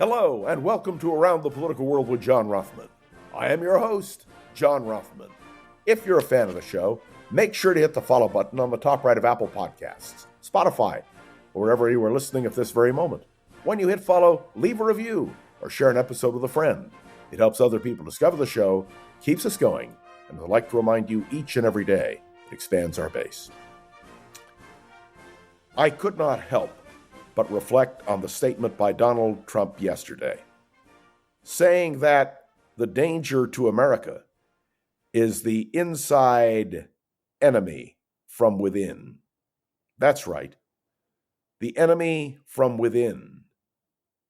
Hello, and welcome to Around the Political World with John Rothman. I am your host, John Rothman. If you're a fan of the show, make sure to hit the follow button on the top right of Apple Podcasts, Spotify, or wherever you are listening at this very moment. When you hit follow, leave a review or share an episode with a friend. It helps other people discover the show, keeps us going, and I'd like to remind you each and every day it expands our base. I could not help but reflect on the statement by Donald Trump yesterday, saying that the danger to America is the inside enemy from within. That's right, the enemy from within.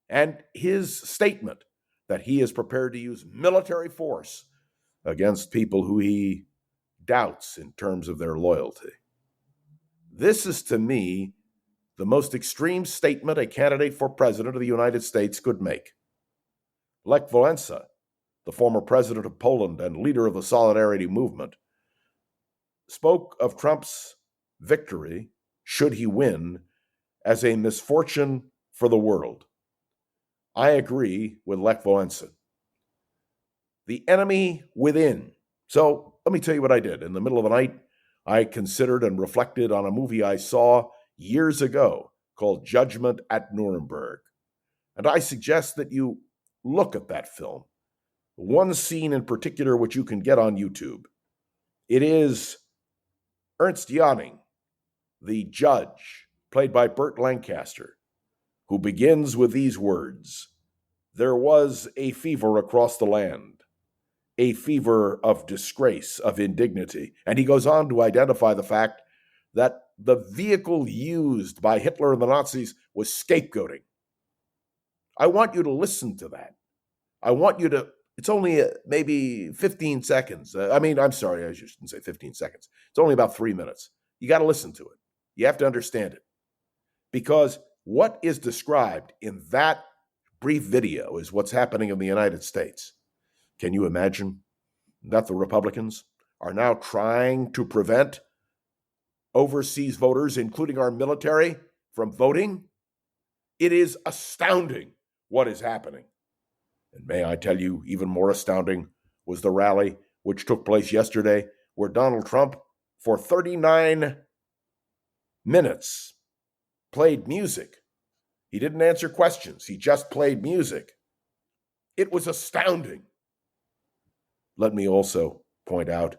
And his statement that he is prepared to use military force against people who he doubts in terms of their loyalty. This is, to me, the most extreme statement a candidate for president of the United States could make. Lech Walesa, the former president of Poland and leader of the Solidarity Movement, spoke of Trump's victory, should he win, as a misfortune for the world. I agree with Lech Walesa. The enemy within. So let me tell you what I did. In the middle of the night, I considered and reflected on a movie I saw years ago called Judgment at Nuremberg. And I suggest that you look at that film. One scene in particular, which you can get on YouTube. It is Ernst Janning, the judge, played by Burt Lancaster, who begins with these words: "There was a fever across the land, a fever of disgrace, of indignity." And he goes on to identify the fact that the vehicle used by Hitler and the Nazis was scapegoating. I want you to listen to that. I want you to, it's only maybe 15 seconds. I'm sorry, I shouldn't say 15 seconds. It's only about 3 minutes. You got to listen to it. You have to understand it. Because what is described in that brief video is what's happening in the United States. Can you imagine that the Republicans are now trying to prevent overseas voters, including our military, from voting? It is astounding what is happening. And may I tell you, even more astounding was the rally which took place yesterday, where Donald Trump, for 39 minutes, played music. He didn't answer questions. He just played music. It was astounding. Let me also point out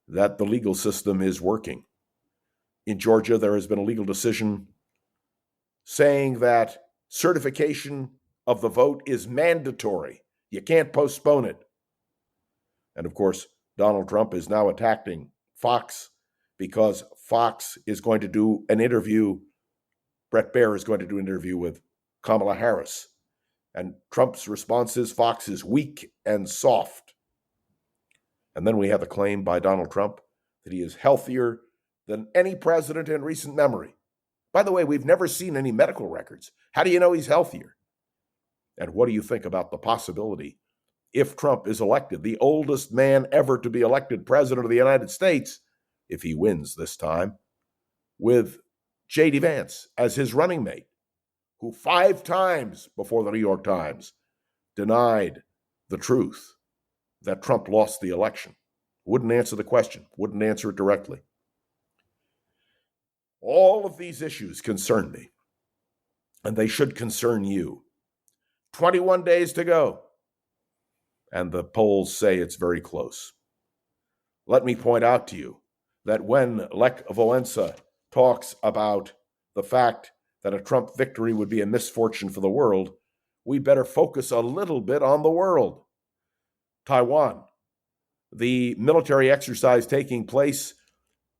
that the legal system is working. In Georgia, there has been a legal decision saying that certification of the vote is mandatory. You can't postpone it. And of course, Donald Trump is now attacking Fox because Fox is going to do an interview. Bret Baier is going to do an interview with Kamala Harris. And Trump's response is Fox is weak and soft. And then we have the claim by Donald Trump that he is healthier than any president in recent memory. By the way, we've never seen any medical records. How do you know he's healthier? And what do you think about the possibility, if Trump is elected, the oldest man ever to be elected president of the United States, if he wins this time, with J.D. Vance as his running mate, who 5 times before the New York Times denied the truth that Trump lost the election? Wouldn't answer the question, wouldn't answer it directly. All of these issues concern me, and they should concern you. 21 days to go, and the polls say it's very close. Let me point out to you that when Lech Walesa talks about the fact that a Trump victory would be a misfortune for the world, we better focus a little bit on the world. Taiwan, the military exercise taking place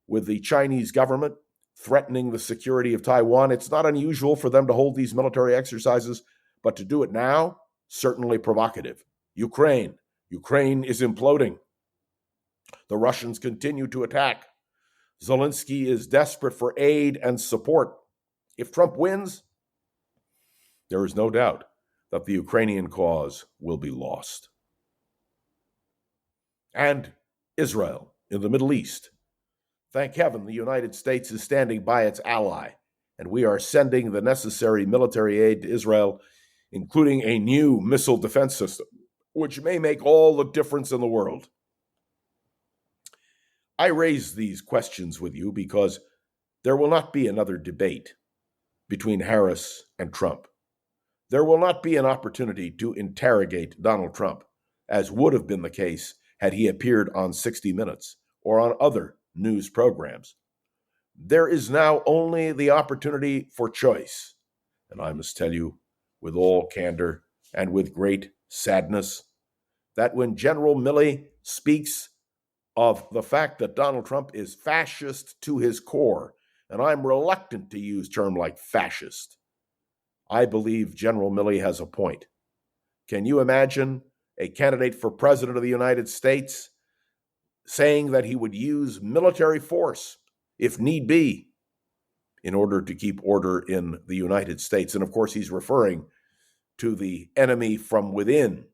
with the Chinese government threatening the security of Taiwan. It's not unusual for them to hold these military exercises, but to do it now, certainly provocative. Ukraine is imploding. The Russians continue to attack. Zelensky is desperate for aid and support. If Trump wins, there is no doubt that the Ukrainian cause will be lost. And Israel in the Middle East. Thank heaven the United States is standing by its ally, and we are sending the necessary military aid to Israel including a new missile defense system, which may make all the difference in the world. I raise these questions with you because there will not be another debate between Harris and Trump. There will not be an opportunity to interrogate Donald Trump, as would have been the case had he appeared on 60 Minutes or on other news programs. There is now only the opportunity for choice. And I must tell you, with all candor and with great sadness, that when General Milley speaks of the fact that Donald Trump is fascist to his core, and I'm reluctant to use term like fascist, I believe General Milley has a point. Can you imagine a candidate for president of the United States saying that he would use military force, if need be, in order to keep order in the United States? And of course, he's referring to the enemy from within.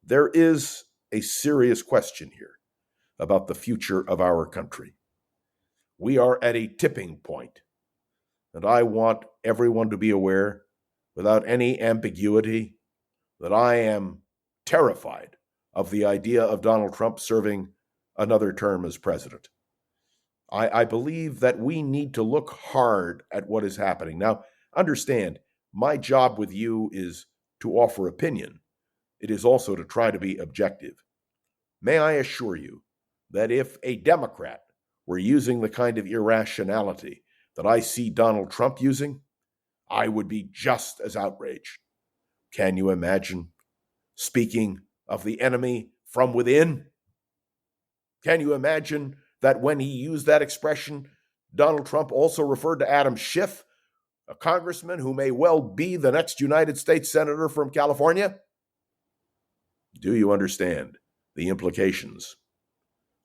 There is a serious question here about the future of our country. We are at a tipping point, and I want everyone to be aware, without any ambiguity, that I am terrified of the idea of Donald Trump serving another term as president. I believe that we need to look hard at what is happening. Now, understand, my job with you is to offer opinion. It is also to try to be objective. May I assure you that if a Democrat were using the kind of irrationality that I see Donald Trump using, I would be just as outraged. Can you imagine speaking of the enemy from within? Can you imagine that when he used that expression, Donald Trump also referred to Adam Schiff, a congressman who may well be the next United States senator from California? Do you understand the implications?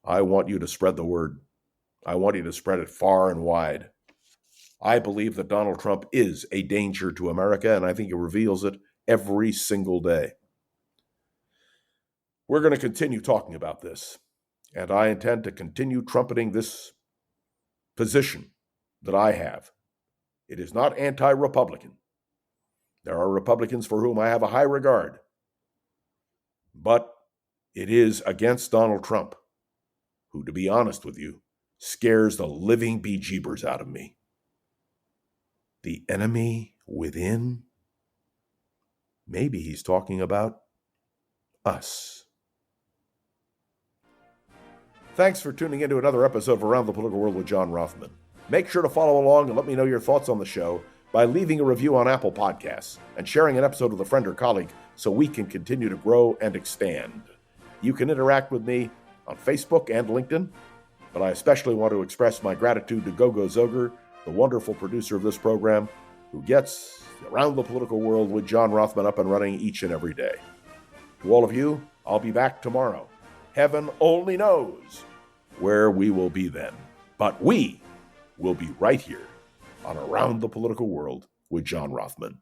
I want you to spread the word. I want you to spread it far and wide. I believe that Donald Trump is a danger to America, and I think he reveals it every single day. We're going to continue talking about this, and I intend to continue trumpeting this position that I have. It is not anti-Republican. There are Republicans for whom I have a high regard, but it is against Donald Trump, who, to be honest with you, scares the living bejeebers out of me. The enemy within? Maybe he's talking about us. Thanks for tuning in to another episode of Around the Political World with John Rothman. Make sure to follow along and let me know your thoughts on the show by leaving a review on Apple Podcasts and sharing an episode with a friend or colleague so we can continue to grow and expand. You can interact with me on Facebook and LinkedIn, but I especially want to express my gratitude to Gogo Zoger, the wonderful producer of this program, who gets Around the Political World with John Rothman up and running each and every day. To all of you, I'll be back tomorrow. Heaven only knows where we will be then. But we will be right here on Around the Political World with John Rothman.